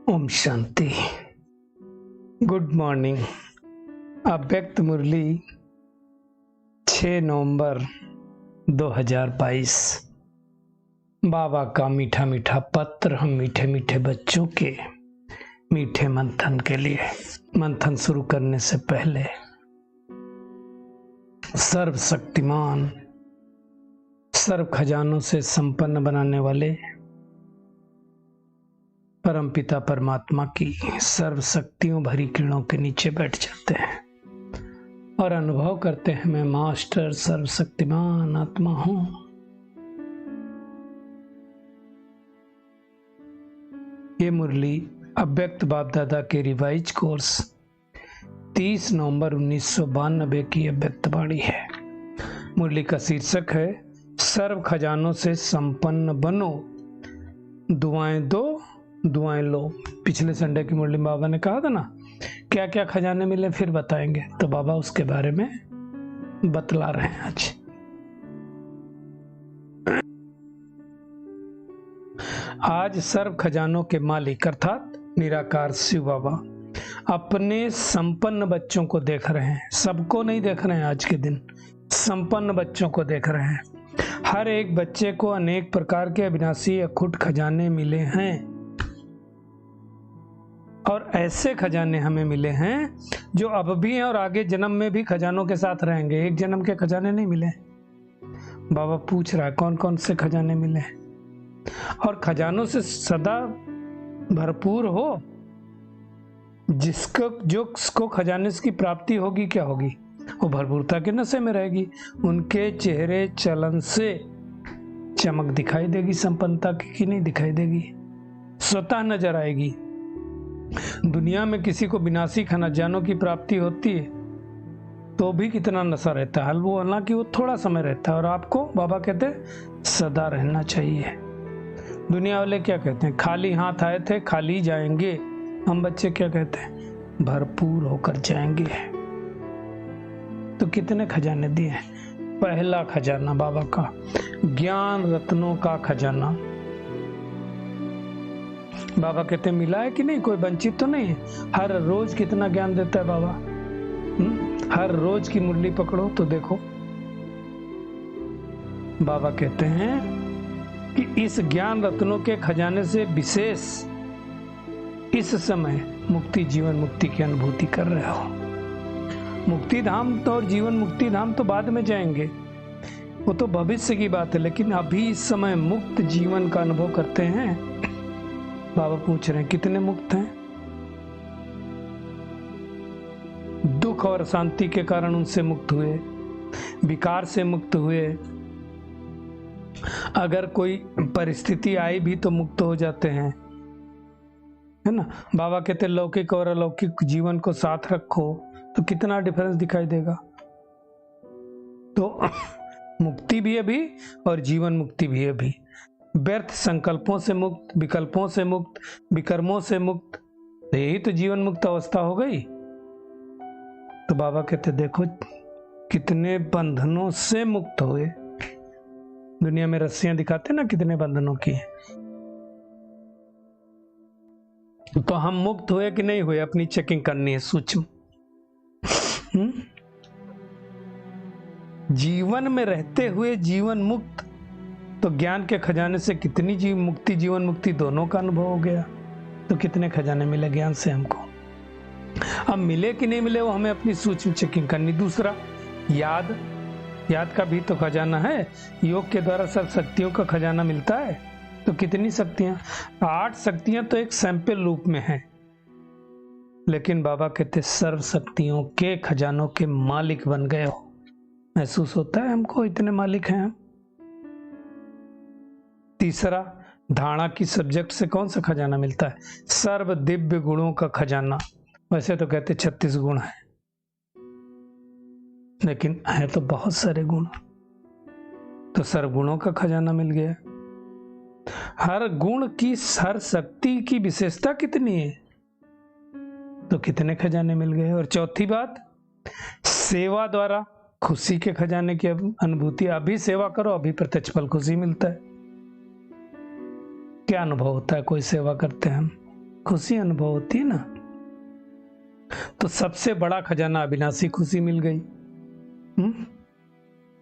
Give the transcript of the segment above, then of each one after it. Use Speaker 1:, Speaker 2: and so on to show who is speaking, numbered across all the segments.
Speaker 1: Om Shanti. Good morning. अव्यक्त मुरली 6 नवंबर 2022। बाबा का मीठा मीठा पत्र हम मीठे मीठे बच्चों के मीठे मंथन के लिए। मंथन शुरू करने से पहले सर्वशक्तिमान, सर्व खजानों से संपन्न बनाने वाले परमपिता परमात्मा की सर्व शक्तियों भरी किरणों के नीचे बैठ जाते हैं और अनुभव करते हैं, मैं मास्टर सर्वशक्तिमान आत्मा हूं। ये मुरली अव्यक्त बाप दादा के रिवाइज कोर्स 30 नवंबर 1992 की अव्यक्त वाणी है। मुरली का शीर्षक है सर्व खजानों से संपन्न बनो, दुआएं दो दुआएं लो। पिछले संडे की मुरली बाबा ने कहा था ना, क्या क्या खजाने मिले फिर बताएंगे, तो बाबा उसके बारे में बतला रहे हैं आज सर्व खजानों के मालिक अर्थात निराकार शिव बाबा अपने संपन्न बच्चों को देख रहे हैं। सबको नहीं देख रहे हैं, आज के दिन संपन्न बच्चों को देख रहे हैं। हर एक बच्चे को अनेक प्रकार के अविनाशी अखुट खजाने मिले हैं और ऐसे खजाने हमें मिले हैं जो अब भी हैं और आगे जन्म में भी खजानों के साथ रहेंगे। एक जन्म के खजाने नहीं मिले। बाबा पूछ रहा है कौन कौन से खजाने मिले और खजानों से सदा भरपूर हो। जिसको खजाने की प्राप्ति होगी क्या होगी? वो भरपूरता के नशे में रहेगी। उनके चेहरे चलन से चमक दिखाई देगी, संपन्नता की नहीं दिखाई देगी, स्वतः नजर आएगी। दुनिया में किसी को विनाशी खजानों की प्राप्ति होती है तो भी कितना नशा रहता है, वो हालांकि वो थोड़ा समय रहता है और आपको बाबा कहते हैं सदा रहना चाहिए। दुनिया वाले क्या कहते हैं, खाली हाथ आए थे खाली जाएंगे। हम बच्चे क्या कहते हैं, भरपूर होकर जाएंगे। तो कितने खजाने दिए? पहला खजाना बाबा का ज्ञान रत्नों का खजाना। बाबा कहते हैं मिला है कि नहीं, कोई वंचित तो नहीं है। हर रोज कितना ज्ञान देता है बाबा। हर रोज की मुरली पकड़ो तो देखो, बाबा कहते हैं कि इस ज्ञान रत्नों के खजाने से विशेष इस समय मुक्ति जीवन मुक्ति की अनुभूति कर रहे हो। मुक्ति धाम तो और जीवन मुक्ति धाम तो बाद में जाएंगे, वो तो भविष्य की बात है, लेकिन अभी इस समय मुक्त जीवन का अनुभव करते हैं। बाबा पूछ रहे हैं कितने मुक्त हैं? दुख और शांति के कारण उनसे मुक्त हुए, विकार से मुक्त हुए, अगर कोई परिस्थिति आई भी तो मुक्त हो जाते हैं, है ना। बाबा कहते लौकिक और अलौकिक जीवन को साथ रखो तो कितना डिफरेंस दिखाई देगा। तो मुक्ति भी अभी और जीवन मुक्ति भी अभी। व्यर्थ संकल्पों से मुक्त, विकल्पों से मुक्त, विकर्मों से मुक्त, यही तो जीवन मुक्त अवस्था हो गई। तो बाबा कहते देखो कितने बंधनों से मुक्त हुए। दुनिया में रस्सियां दिखाते ना कितने बंधनों की। तो हम मुक्त हुए कि नहीं हुए, अपनी चेकिंग करनी है सूक्ष्म। जीवन में रहते हुए जीवन मुक्त, तो ज्ञान के खजाने से कितनी जीवन मुक्ति दोनों का अनुभव हो गया। तो कितने खजाने मिले ज्ञान से हमको। अब मिले कि नहीं मिले वो हमें अपनी सूक्ष्म चेकिंग करनी। दूसरा याद का भी तो खजाना है। योग के द्वारा सब शक्तियों का खजाना मिलता है। तो कितनी शक्तियां? 8 शक्तियां तो एक सैंपल रूप में है, लेकिन बाबा कहते सर्व शक्तियों के खजानों के मालिक बन गए हो। महसूस होता है हमको इतने मालिक हैं हम। तीसरा, धारणा की सब्जेक्ट से कौन सा खजाना मिलता है? सर्व दिव्य गुणों का खजाना। वैसे तो कहते 36 गुण है, लेकिन है तो बहुत सारे गुण। तो सर्व गुणों का खजाना मिल गया। हर गुण की, हर शक्ति की विशेषता कितनी है, तो कितने खजाने मिल गए। और चौथी बात, सेवा द्वारा खुशी के खजाने की अनुभूति। अभी सेवा करो, अभी प्रत्यक्ष फल खुशी मिलता है। क्या अनुभव होता है कोई सेवा करते हैं हम? खुशी अनुभव होती है ना। तो सबसे बड़ा खजाना अविनाशी खुशी मिल गई।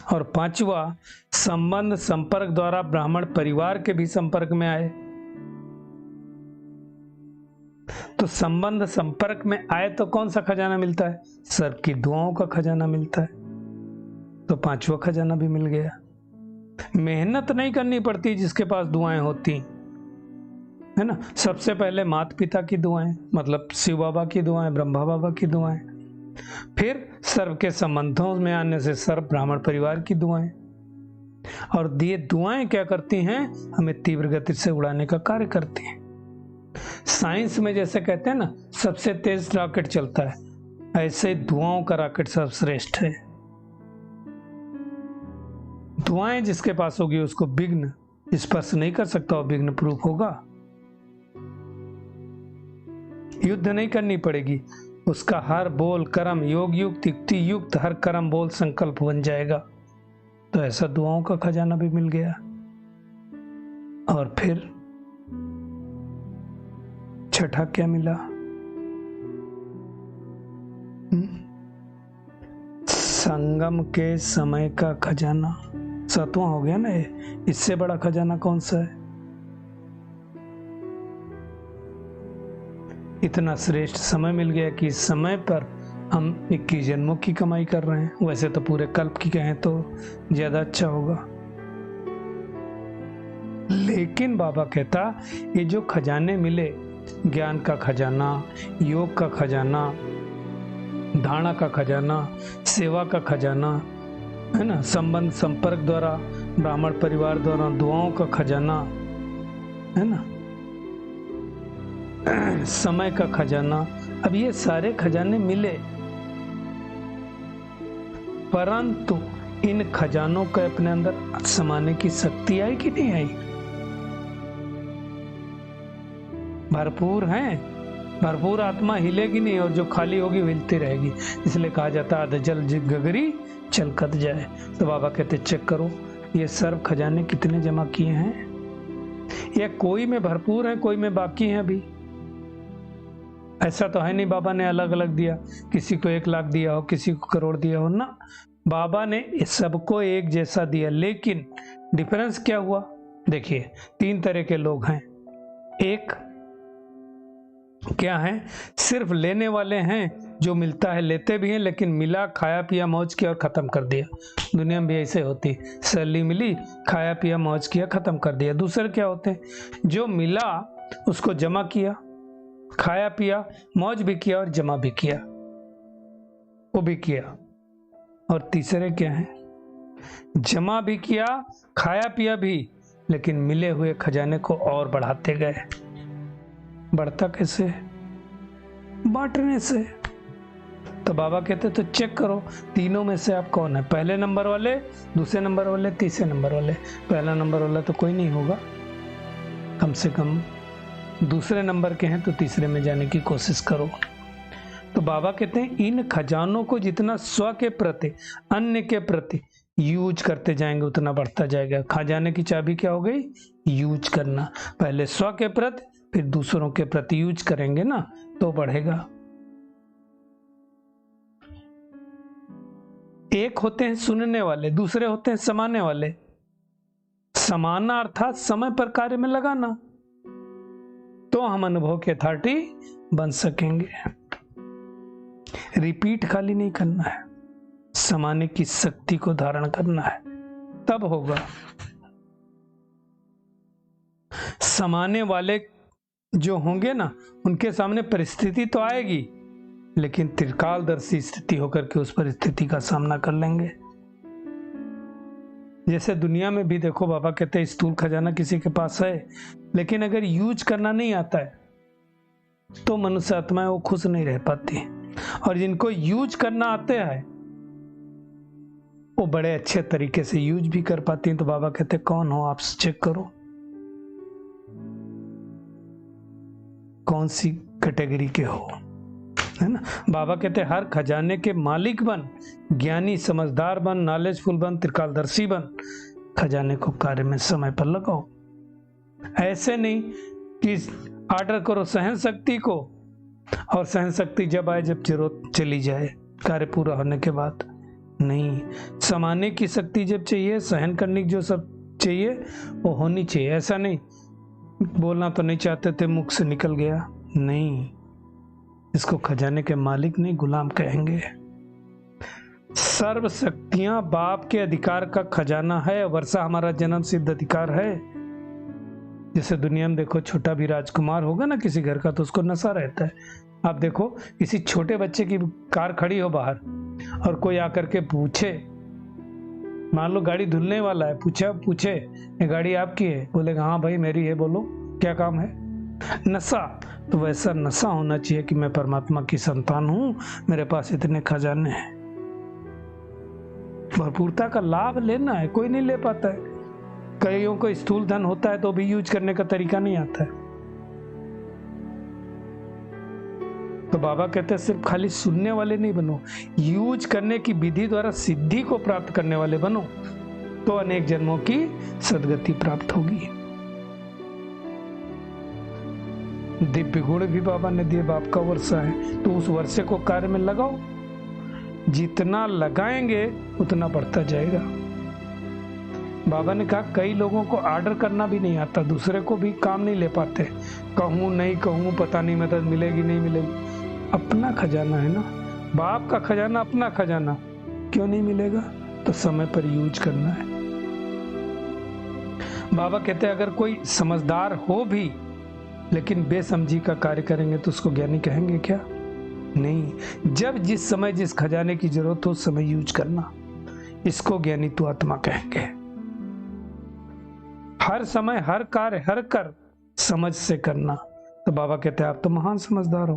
Speaker 1: और पांचवा, संबंध संपर्क द्वारा ब्राह्मण परिवार के भी संपर्क में आए। तो संबंध संपर्क में आए तो कौन सा खजाना मिलता है? सर्प की दुआओं का खजाना मिलता है। तो पांचवा खजाना भी मिल गया। मेहनत नहीं करनी पड़ती जिसके पास दुआएं होती है ना। सबसे पहले माता पिता की दुआएं, मतलब शिव बाबा की दुआएं, ब्रह्मा बाबा की दुआएं, फिर सर्व के संबंधों में आने से सर्व ब्राह्मण परिवार की दुआएं। और ये दुआएं क्या करती हैं? हमें तीव्र गति से उड़ाने का कार्य करती हैं। साइंस में जैसे कहते हैं ना, सबसे तेज रॉकेट चलता है, ऐसे दुआओं का रॉकेट सर्वश्रेष्ठ है। दुआएं जिसके पास होगी उसको विघ्न स्पर्श नहीं कर सकता और विघ्न प्रूफ होगा। युद्ध नहीं करनी पड़ेगी, उसका हर बोल कर्म योग युक्त युक्ति युक्त हर कर्म बोल संकल्प बन जाएगा। तो ऐसा दुआओं का खजाना भी मिल गया। और फिर छठा क्या मिला? संगम के समय का खजाना। सातवां हो गया ना ये। इससे बड़ा खजाना कौन सा है? इतना श्रेष्ठ समय मिल गया कि इस समय पर हम 21 जन्मों की कमाई कर रहे हैं। वैसे तो पूरे कल्प की कहें तो ज्यादा अच्छा होगा, लेकिन बाबा कहता ये जो खजाने मिले, ज्ञान का खजाना, योग का खजाना, धारणा का खजाना, सेवा का खजाना है ना, संबंध संपर्क द्वारा ब्राह्मण परिवार द्वारा दुआओं का खजाना है ना, समय का खजाना, अब ये सारे खजाने मिले, परंतु इन खजानों को अपने अंदर समाने की शक्ति आई कि नहीं आई? भरपूर हैं, भरपूर आत्मा हिलेगी नहीं, और जो खाली होगी वो हिलती रहेगी। इसलिए कहा जाता है आधा जल गगरी चलकत जाए। तो बाबा कहते चेक करो ये सर्व खजाने कितने जमा किए हैं, या कोई में भरपूर है कोई में बाकी है। अभी ऐसा तो है नहीं बाबा ने अलग अलग दिया, किसी को 1 लाख दिया हो, किसी को करोड़ दिया हो ना। बाबा ने सबको एक जैसा दिया, लेकिन डिफरेंस क्या हुआ? देखिए 3 तरह के लोग हैं। एक क्या है? सिर्फ लेने वाले हैं, जो मिलता है लेते भी हैं, लेकिन मिला खाया पिया मौज किया और खत्म कर दिया। दुनिया में भी ऐसे होती, सैलरी मिली, खाया पिया मौज किया, खत्म कर दिया। दूसरे क्या होते हैं? जो मिला उसको जमा किया, खाया पिया मौज भी किया और जमा भी किया, वो भी किया। और तीसरे क्या है? जमा भी किया, खाया पिया भी, लेकिन मिले हुए खजाने को और बढ़ाते गए। बढ़ता कैसे? बांटने से। तो बाबा कहते तो चेक करो तीनों में से आप कौन है, पहले नंबर वाले, दूसरे नंबर वाले, तीसरे नंबर वाले। पहला नंबर वाला तो कोई नहीं होगा, कम से कम दूसरे नंबर के हैं तो तीसरे में जाने की कोशिश करो। तो बाबा कहते हैं इन खजानों को जितना स्व के प्रति अन्य के प्रति यूज करते जाएंगे उतना बढ़ता जाएगा। खजाने की चाबी क्या हो गई? यूज करना। पहले स्व के प्रति फिर दूसरों के प्रति यूज करेंगे ना तो बढ़ेगा। एक होते हैं सुनने वाले, दूसरे होते हैं समाने वाले। समाना अर्थात समय पर कार्य में लगाना, तो हम अनुभव के अथॉरिटी बन सकेंगे। रिपीट खाली नहीं करना है, समाने की शक्ति को धारण करना है, तब होगा। समाने वाले जो होंगे ना, उनके सामने परिस्थिति तो आएगी, लेकिन त्रिकालदर्शी स्थिति होकर के उस परिस्थिति का सामना कर लेंगे। जैसे दुनिया में भी देखो, बाबा कहते हैं स्थूल खजाना किसी के पास है, लेकिन अगर यूज करना नहीं आता है तो मनुष्य आत्माएं वो खुश नहीं रह पाती। और जिनको यूज करना आते हैं वो बड़े अच्छे तरीके से यूज भी कर पाती हैं। तो बाबा कहते कौन हो आप, चेक करो कौन सी कैटेगरी के हो, है ना। बाबा कहते हर खजाने के मालिक बन, ज्ञानी समझदार बन, नॉलेजफुल बन, त्रिकालदर्शी बन, खजाने को कार्य में समय पर लगाओ। ऐसे नहीं कि ऑर्डर करो सहन शक्ति को, और सहन शक्ति जब आए जब जरूरत चली जाए कार्य पूरा होने के बाद। नहीं, समाने की शक्ति जब चाहिए, सहन करने की जो सब चाहिए वो होनी चाहिए। ऐसा नहीं बोलना तो नहीं चाहते थे, मुख से निकल गया, नहीं, इसको खजाने के मालिक नहीं गुलाम कहेंगे। सर्व शक्तियां बाप के अधिकार का खजाना है। वर्षा हमारा जन्म सिद्ध अधिकार है। जैसे दुनिया में देखो, छोटा भी राजकुमार होगा ना किसी घर का तो उसको नशा रहता है। आप देखो किसी छोटे बच्चे की कार खड़ी हो बाहर और कोई आकर के पूछे, मान लो गाड़ी धुलने वाला है, पूछे ये गाड़ी आपकी है, बोलेगा हाँ भाई मेरी है, बोलो क्या काम है। नशा, तो वैसा नशा होना चाहिए कि मैं परमात्मा की संतान हूं, मेरे पास इतने खजाने हैं। भरपूरता का लाभ लेना है, कोई नहीं ले पाता है। कईयों को स्थूल धन होता है तो भी यूज करने का तरीका नहीं आता है। तो बाबा कहते हैं सिर्फ खाली सुनने वाले नहीं बनो, यूज करने की विधि द्वारा सिद्धि को प्राप्त करने वाले बनो, तो अनेक जन्मों की सद्गति प्राप्त होगी। दिव्य गुण भी बाबा ने दिए, बाप का वर्षा है, तो उस वर्षे को कार्य में लगाओ। जितना लगाएंगे उतना बढ़ता जाएगा। बाबा ने कहा कई लोगों को ऑर्डर करना भी नहीं आता, दूसरे को भी काम नहीं ले पाते, कहूं नहीं कहूं, पता नहीं मदद मिलेगी नहीं मिलेगी। अपना खजाना है ना, बाप का खजाना, अपना खजाना, क्यों नहीं मिलेगा? तो समय पर यूज करना है। बाबा कहते हैं अगर कोई समझदार हो भी लेकिन बेसमझी का कार्य करेंगे तो उसको ज्ञानी कहेंगे क्या? नहीं, जब जिस समय जिस खजाने की जरूरत हो उस समय यूज करना, इसको ज्ञानी तू आत्मा कहेंगे। हर समय हर कार्य हर कर समझ से करना। तो बाबा कहते हैं आप तो महान समझदार हो,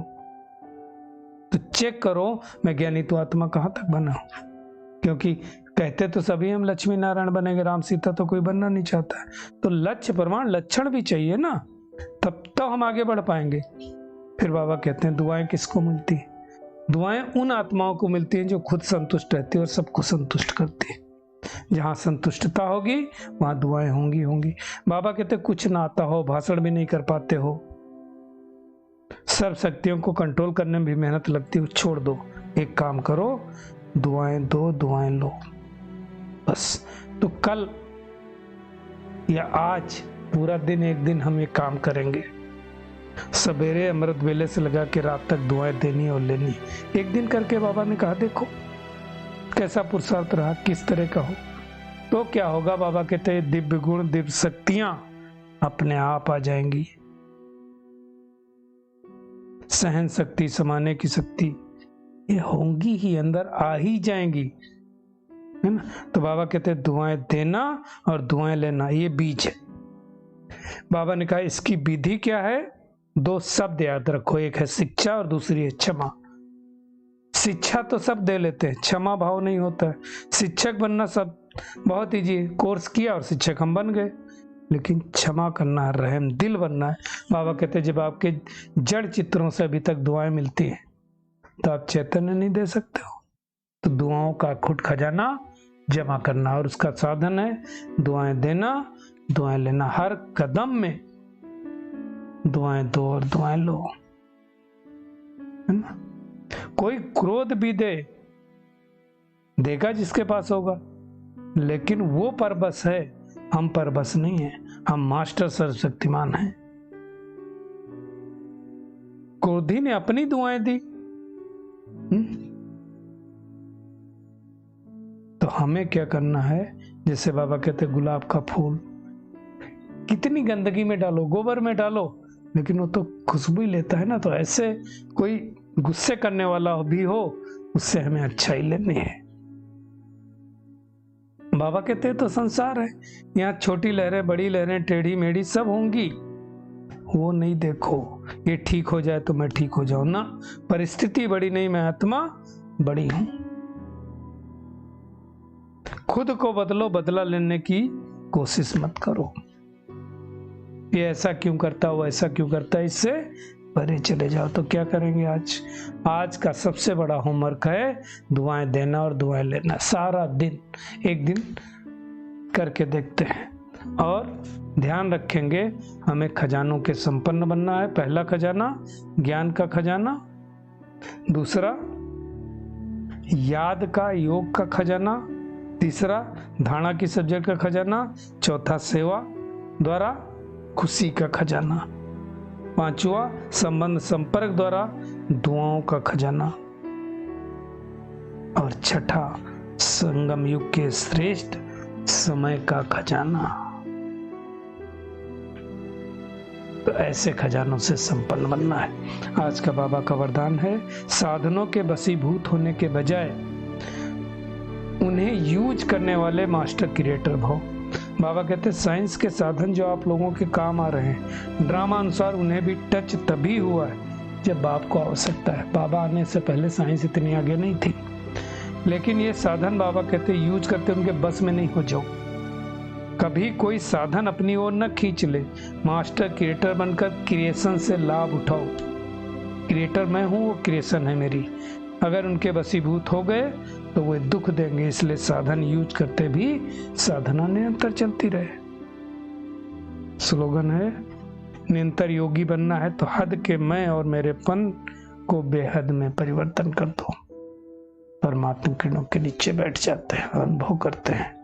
Speaker 1: तो चेक करो मैं ज्ञानी तू आत्मा कहां तक बना। क्योंकि कहते तो सभी हम लक्ष्मी नारायण बनेंगे, राम सीता तो कोई बनना नहीं चाहता है। तो लक्ष्य प्रमाण लक्षण भी चाहिए ना, तब तो हम आगे बढ़ पाएंगे। फिर बाबा कहते हैं दुआएं किसको मिलती है? दुआएं उन आत्माओं को मिलती हैं जो खुद संतुष्ट रहती है और सबको संतुष्ट करती है। जहां संतुष्टता होगी वहां दुआएं होंगी। बाबा कहते कुछ ना आता हो, भाषण भी नहीं कर पाते हो, सब शक्तियों को कंट्रोल करने में भी मेहनत लगती है, छोड़ दो, एक काम करो, दुआएं दो, दुआएं लो, बस। तो कल या आज पूरा दिन, एक दिन हम ये काम करेंगे। सवेरे अमृत वेले से लगा के रात तक दुआएं देनी और लेनी। एक दिन करके बाबा ने कहा देखो कैसा पुरुषार्थ रहा, किस तरह का हो, तो क्या होगा? बाबा कहते हैं दिव्य गुण दिव्य शक्तियां अपने आप आ जाएंगी। सहन शक्ति, समाने की शक्ति, ये होंगी ही, अंदर आ ही जाएंगी, है ना। तो बाबा कहते हैं दुआएं देना और दुआएं लेना, ये बीज है। बाबा ने कहा इसकी विधि क्या है? दो शब्द याद रखो, एक है शिक्षा और दूसरी है क्षमा। शिक्षा तो सब दे लेते हैं, क्षमा भाव नहीं होता है। शिक्षक बनना सब बहुत ईजी है, कोर्स किया और शिक्षक हम बन गए, लेकिन क्षमा करना है, रहम दिल बनना है। बाबा कहते हैं जब आपके जड़ चित्रों से अभी तक दुआएं मिलती हैं तो आप चैतन्य नहीं दे सकते हो। तो दुआओं का अखुट खजाना जमा करना, और उसका साधन है दुआएं देना, दुआएं लेना। हर कदम में दुआएं दो और दुआएं लो, है ना। कोई क्रोध भी देगा जिसके पास होगा, लेकिन वो परबस है, हम परबस नहीं है, हम मास्टर सर्वशक्तिमान हैं। क्रोधी ने अपनी दुआएं दी, तो हमें क्या करना है? जैसे बाबा कहते गुलाब का फूल कितनी गंदगी में डालो, गोबर में डालो, लेकिन वो तो खुशबू ही लेता है ना। तो ऐसे कोई गुस्से करने वाला भी हो, उससे हमें अच्छाई लेनी है। बाबा कहते हैं तो संसार है, यहाँ छोटी लहरें बड़ी लहरें टेढ़ी मेढ़ी सब होंगी, वो नहीं देखो। ये ठीक हो जाए तो मैं ठीक हो जाऊं ना, परिस्थिति बड़ी नहीं, मैं आत्मा बड़ी हूं। खुद को बदलो, बदला लेने की कोशिश मत करो। ये ऐसा क्यों करता, वो ऐसा क्यों करता है, इससे परे चले जाओ। तो क्या करेंगे आज का सबसे बड़ा होमवर्क है दुआएं देना और दुआएं लेना। सारा दिन, एक दिन करके देखते हैं और ध्यान रखेंगे, हमें खजानों के संपन्न बनना है। पहला खजाना ज्ञान का खजाना, दूसरा याद का योग का खजाना, तीसरा धारणा की सब्जेक्ट का खजाना, चौथा सेवा द्वारा खुशी का खजाना, पांचवा संबंध संपर्क द्वारा दुआओं का खजाना, और छठा संगम युग के श्रेष्ठ समय का खजाना। तो ऐसे खजानों से संपन्न बनना है। आज का बाबा का वरदान है, साधनों के बसीभूत होने के बजाय उन्हें यूज करने वाले मास्टर क्रिएटर भव। बाबा कहते हैं साइंस के साधन जो आप लोगों के काम आ रहे हैं, ड्रामा अनुसार उन्हें भी टच तभी हुआ है जब आपको आवश्यकता है। बाबा आने से पहले साइंस इतनी आगे नहीं थी, लेकिन ये साधन बाबा कहते यूज करते उनके बस में नहीं हो जाओ। कभी कोई साधन अपनी ओर न खींच ले, मास्टर क्रिएटर बनकर क्रिएशन से लाभ उठाओ। क्रिएटर मैं हूँ, वो क्रिएशन है मेरी। अगर उनके वशीभूत हो गए तो वे दुख देंगे, इसलिए साधन यूज करते भी साधना निरंतर चलती रहे। स्लोगन है, निरंतर योगी बनना है तो हद के मैं और मेरेपन को बेहद में परिवर्तन कर दो। परमात्मा किरणों के नीचे बैठ जाते हैं, अनुभव करते हैं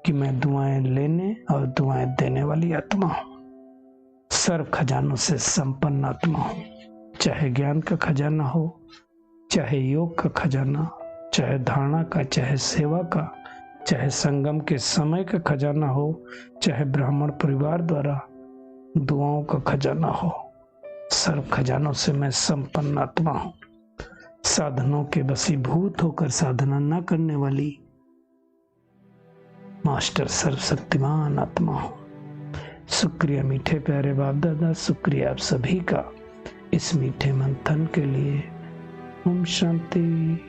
Speaker 1: कि मैं दुआएं लेने और दुआएं देने वाली आत्मा हूं, सर्व खजानों से संपन्न आत्मा हूं। चाहे ज्ञान का खजाना हो, चाहे योग का खजाना, चाहे धारणा का, चाहे सेवा का, चाहे संगम के समय का खजाना हो, चाहे ब्राह्मण परिवार द्वारा दुआओं का खजाना हो, सर्व खजानों से मैं संपन्न आत्मा हूं। साधनों के वशीभूत होकर साधना न करने वाली मास्टर सर्वशक्तिमान आत्मा हूं। शुक्रिया मीठे प्यारे बाप दादा, शुक्रिया आप सभी का इस मीठे मंथन के लिए। ओम शांति।